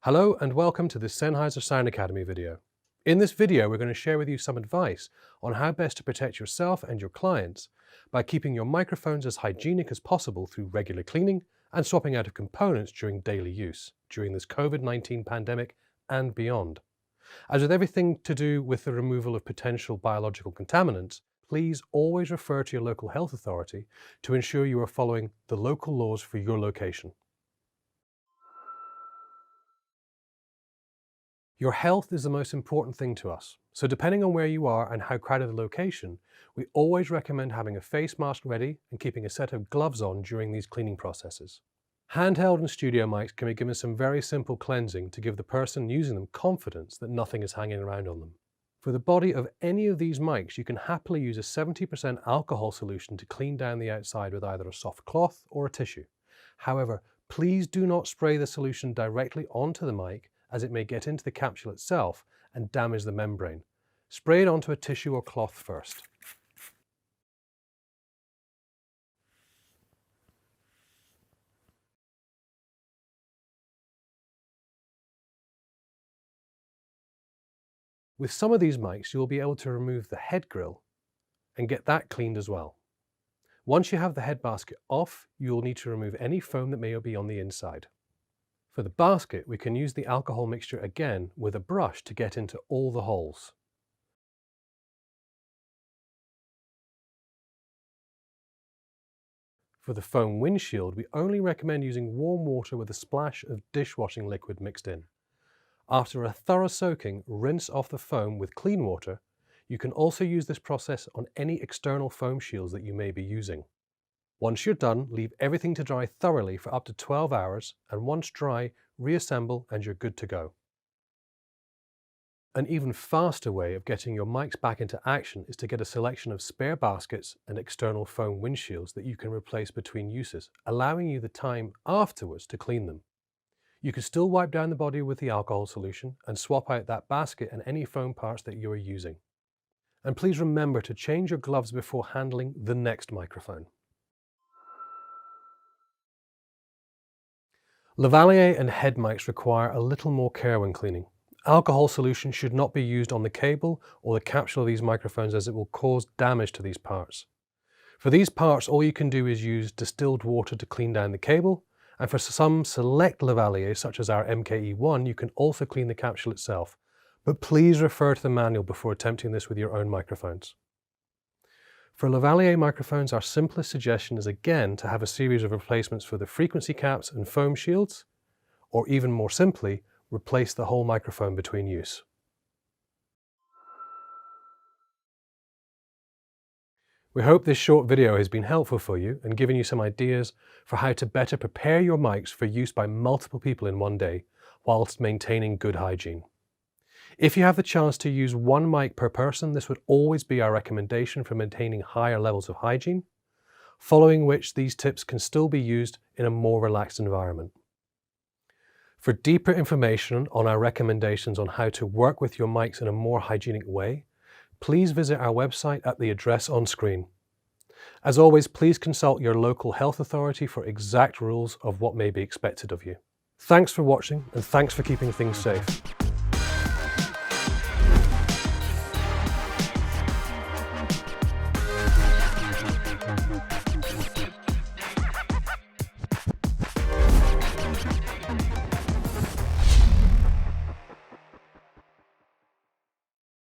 Hello and welcome to this Sennheiser Sound Academy video. In this video, we're going to share with you some advice on how best to protect yourself and your clients by keeping your microphones as hygienic as possible through regular cleaning and swapping out of components during daily use, during this COVID-19 pandemic and beyond. As with everything to do with the removal of potential biological contaminants, please always refer to your local health authority to ensure you are following the local laws for your location. Your health is the most important thing to us, so depending on where you are and how crowded the location, we always recommend having a face mask ready and keeping a set of gloves on during these cleaning processes. Handheld and studio mics can be given some very simple cleansing to give the person using them confidence that nothing is hanging around on them. For the body of any of these mics, you can happily use a 70% alcohol solution to clean down the outside with either a soft cloth or a tissue. However, please do not spray the solution directly onto the mic, as it may get into the capsule itself and damage the membrane. Spray it onto a tissue or cloth first. With some of these mics, you will be able to remove the head grill and get that cleaned as well. Once you have the head basket off, you will need to remove any foam that may be on the inside. For the basket, we can use the alcohol mixture again with a brush to get into all the holes. For the foam windshield, we only recommend using warm water with a splash of dishwashing liquid mixed in. After a thorough soaking, rinse off the foam with clean water. You can also use this process on any external foam shields that you may be using. Once you're done, leave everything to dry thoroughly for up to 12 hours, and once dry, reassemble and you're good to go. An even faster way of getting your mics back into action is to get a selection of spare baskets and external foam windshields that you can replace between uses, allowing you the time afterwards to clean them. You can still wipe down the body with the alcohol solution and swap out that basket and any foam parts that you are using. And please remember to change your gloves before handling the next microphone. Lavalier and head mics require a little more care when cleaning. Alcohol solution should not be used on the cable or the capsule of these microphones, as it will cause damage to these parts. For these parts, all you can do is use distilled water to clean down the cable, and for some select lavaliers, such as our MKE1, you can also clean the capsule itself. But please refer to the manual before attempting this with your own microphones. For lavalier microphones, our simplest suggestion is again to have a series of replacements for the frequency caps and foam shields, or even more simply, replace the whole microphone between use. We hope this short video has been helpful for you and given you some ideas for how to better prepare your mics for use by multiple people in one day, whilst maintaining good hygiene. If you have the chance to use one mic per person, this would always be our recommendation for maintaining higher levels of hygiene, following which these tips can still be used in a more relaxed environment. For deeper information on our recommendations on how to work with your mics in a more hygienic way, please visit our website at the address on screen. As always, please consult your local health authority for exact rules of what may be expected of you. Thanks for watching, and thanks for keeping things safe.